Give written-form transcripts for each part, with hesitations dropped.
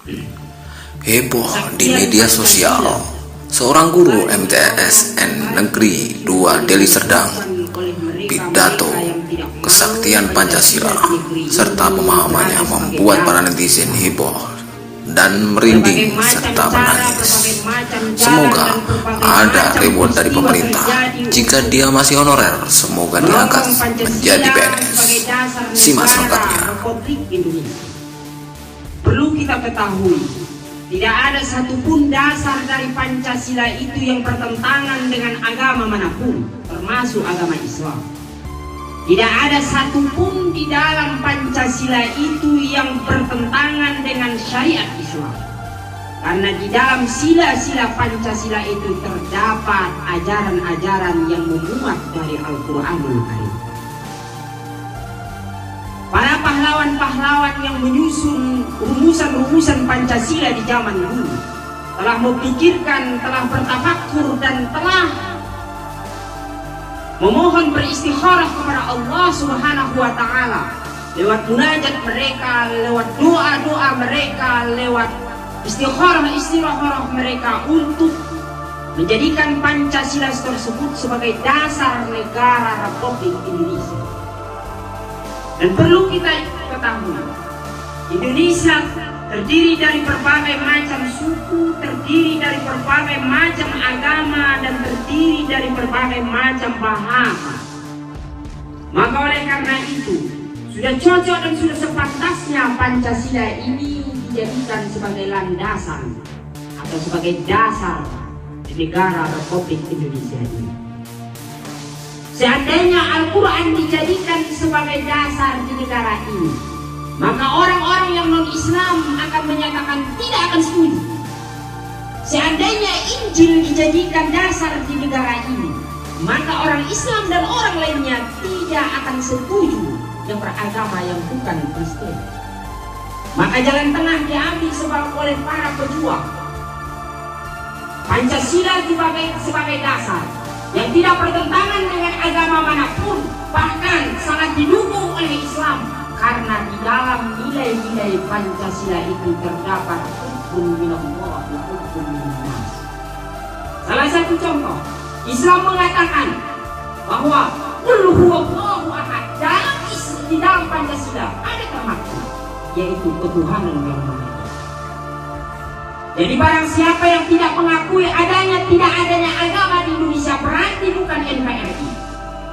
Heboh di media sosial, seorang guru MTSN Negeri 2 Deli Serdang pidato kesaktian Pancasila serta pemahamannya membuat para netizen heboh dan merinding serta menangis. Semoga ada reward dari pemerintah. Jika dia masih honorer, semoga diangkat menjadi PNS. Simak selengkapnya. Perlu kita ketahui, tidak ada satupun dasar dari Pancasila itu yang bertentangan dengan agama manapun, termasuk agama Islam. Tidak ada satupun di dalam Pancasila itu yang bertentangan dengan syariat Islam. Karena di dalam sila-sila Pancasila itu terdapat ajaran-ajaran yang memuat dari Al-Quranul Karim. Para pahlawan-pahlawan yang menyusun rumusan-rumusan Pancasila di zaman dulu telah memikirkan, telah bertafakkur dan telah memohon beristikharah kepada Allah Subhanahu wa Ta'ala lewat munajat mereka, lewat doa-doa mereka, lewat istikharah mereka untuk menjadikan Pancasila tersebut sebagai dasar negara Republik Indonesia. Dan perlu kita ketahui, Indonesia terdiri dari berbagai macam suku, terdiri dari berbagai macam agama, dan terdiri dari berbagai macam bahasa. Maka oleh karena itu, sudah cocok dan sudah sepantasnya Pancasila ini dijadikan sebagai landasan atau sebagai dasar di negara Republik Indonesia ini. Seandainya Al-Quran dijadikan sebagai dasar di negara ini, maka orang-orang yang non-Islam akan menyatakan tidak akan setuju. Seandainya Injil dijadikan dasar di negara ini, maka orang Islam dan orang lainnya tidak akan setuju yang beragama yang bukan Kristen. Maka jalan tengah diambil oleh para pejuang. Pancasila sebagai dasar yang tidak bertentangan dengan agama manapun, bahkan sangat didukung oleh Islam. Karena di dalam nilai-nilai Pancasila itu terdapat hukum minallah wa hukum minannas. Salah satu contoh, Islam mengatakan bahwa qul huwallahu ahad. Di dalam Pancasila ada termaktub, yaitu ketuhanan yang Maha Esa. Jadi barang siapa yang tidak mengakui tidak adanya agama di Indonesia, berarti bukan NKRI.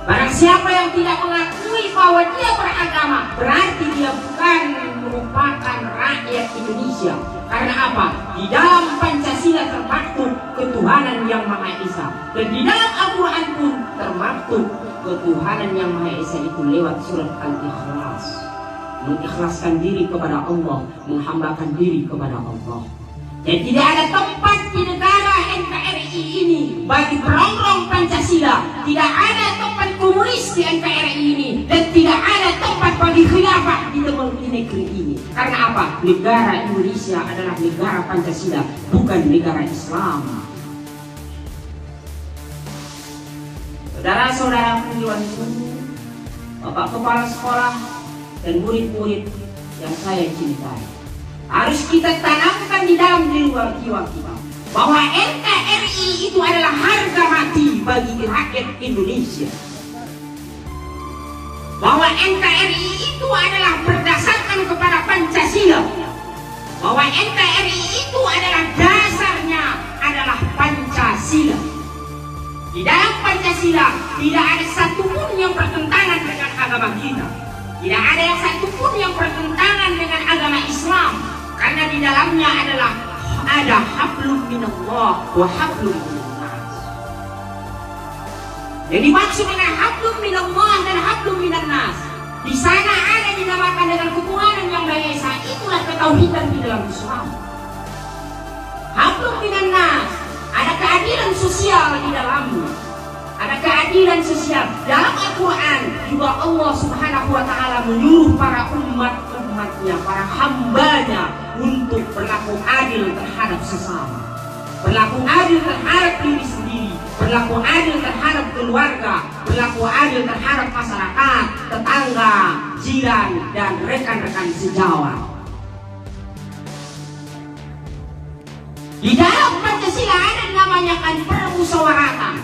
Barang siapa yang tidak mengakui bahwa dia beragama, berarti dia bukan merupakan rakyat Indonesia. Karena apa? Di dalam Pancasila termaktub ketuhanan yang Maha Esa, dan di dalam Al-Quran pun termaktub ketuhanan yang Maha Esa itu lewat surat Al-Ikhlas. Mengikhlaskan diri kepada Allah, menghambakan diri kepada Allah. Dan tidak ada tempat di negara NKRI ini bagi perongrong Pancasila. Tidak ada tempat komunis di NKRI ini, dan tidak ada tempat bagi khilafah di negeri ini. Karena apa? Negara Indonesia adalah negara Pancasila, bukan negara Islam. Saudara-saudara penjuang guru, Bapak Kepala Sekolah, dan murid-murid yang saya cintai, harus kita tanamkan di dalam jiwa kita bahwa NKRI itu adalah harga mati bagi rakyat Indonesia. Bahwa NKRI itu adalah berdasarkan kepada Pancasila. Bahwa NKRI itu adalah dasarnya adalah Pancasila. Di dalam Pancasila tidak ada satupun yang bertentangan dengan agama kita. Tidak ada yang satupun yang bertentangan dengan agama Islam. Karena di dalamnya ada hablum minallah wa hablum minannas. Yang dimaksud dengan hablum minallah dan hablum minannas, di sana ada dinamakan dengan ketuhanan yang Maha Esa. Itulah ketauhidan di dalam Islam. Hablum minannas, ada keadilan sosial di dalamnya. Ada keadilan sosial. Dalam Al-Quran juga Allah Subhanahu wa Ta'ala menyuruh para umatnya, para hambanya untuk berlaku adil terhadap sesama, berlaku adil terhadap diri sendiri, berlaku adil terhadap keluarga, berlaku adil terhadap masyarakat, tetangga, jiran, dan rekan-rekan sejawat. Di dalam Pancasila ada namanya kan permusyawaratan.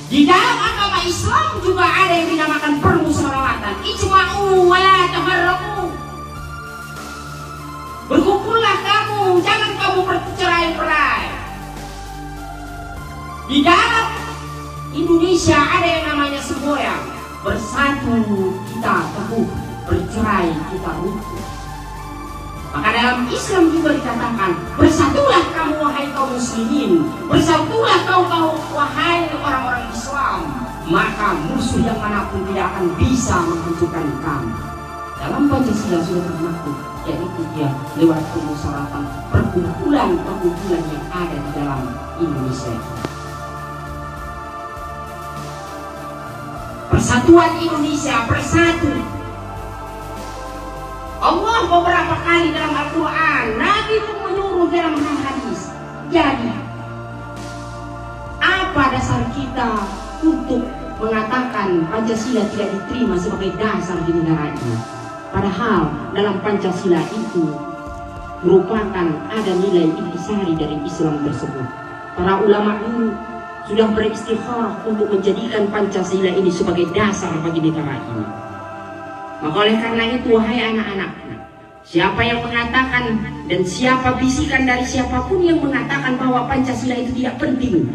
Di dalam agama Islam juga ada yang dinamakan permusyawaratan. Ijma'u wa la tafarraqu. Berkumpullah kamu, jangan kamu bercerai-berai. Di dalam Indonesia ada yang namanya semboyan. Bersatu kita teguh, bercerai kita rukun. Maka dalam Islam juga dikatakan, bersatulah kamu wahai kaum muslimin, bersatulah kau wahai orang-orang Islam, maka musuh yang manapun tidak akan bisa menghancurkan kamu. Dalam Pancasila sudah termaktub, yaitu dia lewat permusyawaratan perkumpulan yang ada di dalam Indonesia. Persatuan Indonesia bersatu. Allah beberapa kali dalam Al-Quran, Nabi pun menyuruh dalam hadis. Jadi, apa dasar kita untuk mengatakan Pancasila tidak diterima sebagai dasar di negara ini? Padahal dalam Pancasila itu merupakan ada nilai intisari dari Islam tersebut. Para ulama dulu sudah beristikharah untuk menjadikan Pancasila ini sebagai dasar bagi negara ini. Maka oleh karena itu, wahai anak-anak, siapa yang mengatakan dan siapa bisikan dari siapapun yang mengatakan bahwa Pancasila itu tidak penting,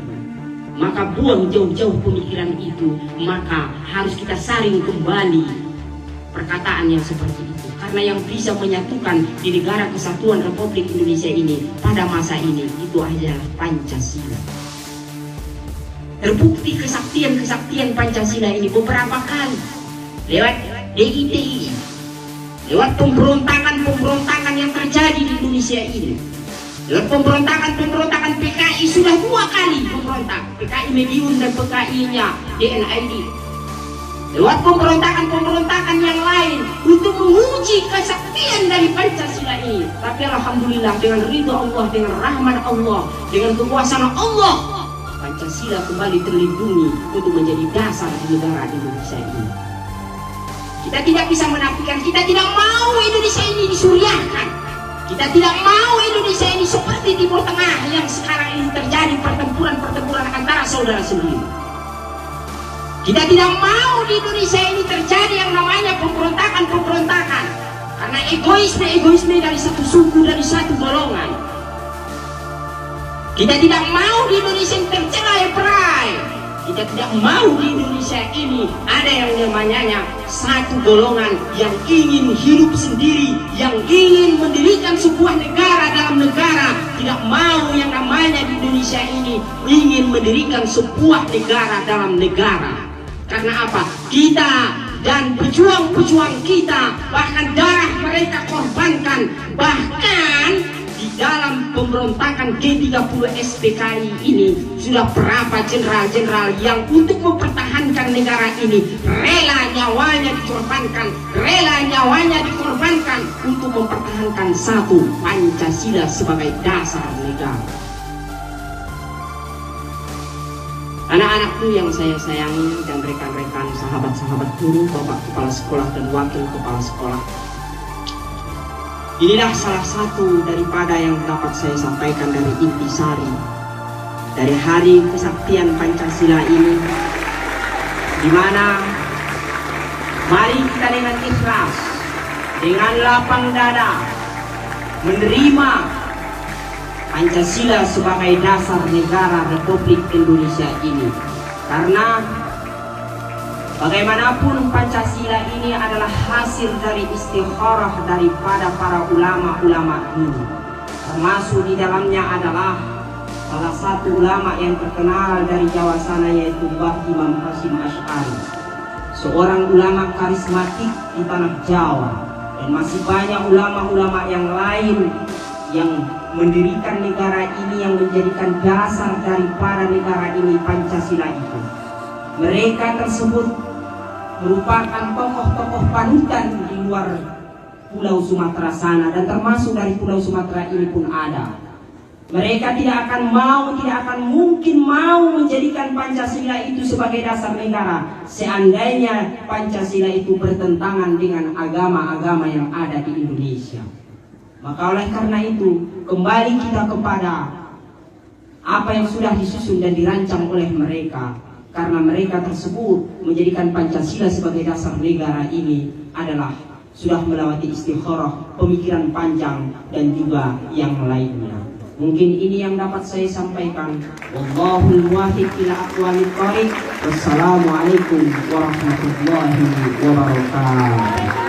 maka buang jauh-jauh pemikiran itu. Maka harus kita saring kembali perkataan yang seperti itu. Karena yang bisa menyatukan di negara kesatuan Republik Indonesia ini pada masa ini itu adalah Pancasila. Terbukti kesaktian Pancasila ini beberapa kali lewat DITI, lewat pemberontakan yang terjadi di Indonesia ini, lewat pemberontakan PKI sudah 2 kali memberontak, PKI Mediun dan PKI-nya DNID, lewat pemberontakan yang lain untuk menguji kesaktian dari Pancasila ini. Tapi alhamdulillah dengan ridho Allah, dengan rahmat Allah, dengan kekuasaan Allah, Pancasila kembali terlindungi untuk menjadi dasar di negara Indonesia ini. Kita tidak bisa menafikan, kita tidak mau Indonesia ini disuriahkan. Kita tidak mau Indonesia ini seperti Timur Tengah yang sekarang ini terjadi pertempuran antara saudara sendiri. Kita tidak mau di Indonesia ini terjadi yang namanya pemberontakan. Karena egoisme dari satu suku, dari satu golongan. Kita tidak mau di Indonesia ini tercerai-berai. Kita tidak mau di Indonesia ini ada yang namanya satu golongan yang ingin hidup sendiri, yang ingin mendirikan sebuah negara dalam negara. Tidak mau yang namanya di Indonesia ini ingin mendirikan sebuah negara dalam negara. Karena apa? Kita dan pejuang-pejuang kita, bahkan darah mereka korbankan, bahkan di dalam pemberontakan G30 SPKI ini sudah berapa jenderal-jenderal yang untuk mempertahankan negara ini rela nyawanya dikorbankan untuk mempertahankan satu Pancasila sebagai dasar negara. Anak-anakku yang saya sayangi dan rekan-rekan sahabat-sahabat guru, bapak kepala sekolah dan wakil kepala sekolah, inilah salah satu daripada yang dapat saya sampaikan dari intisari dari hari kesaktian Pancasila ini, di mana mari kita dengan ikhlas, dengan lapang dada menerima Pancasila sebagai dasar negara Republik Indonesia ini. Karena bagaimanapun Pancasila ini adalah hasil dari istikharah daripada para ulama-ulama dulu. Termasuk di dalamnya adalah salah satu ulama yang terkenal dari Jawa sana, yaitu Mbah Imam Hasyim Asy'ari, seorang ulama karismatik di tanah Jawa. Dan masih banyak ulama-ulama yang lain yang mendirikan negara ini, yang menjadikan dasar daripada negara ini Pancasila itu. Mereka tersebut merupakan tokoh-tokoh panutan di luar Pulau Sumatera sana, dan termasuk dari Pulau Sumatera ini pun ada. Mereka tidak akan mungkin mau menjadikan Pancasila itu sebagai dasar negara seandainya Pancasila itu bertentangan dengan agama-agama yang ada di Indonesia. Maka oleh karena itu, kembali kita kepada apa yang sudah disusun dan dirancang oleh mereka. Karena mereka tersebut menjadikan Pancasila sebagai dasar negara ini adalah sudah melewati istikharah, pemikiran panjang, dan juga yang lainnya. Mungkin ini yang dapat saya sampaikan. Wallahul muwaffiq ila aqwamit thoriq. Wassalamualaikum warahmatullahi wabarakatuh.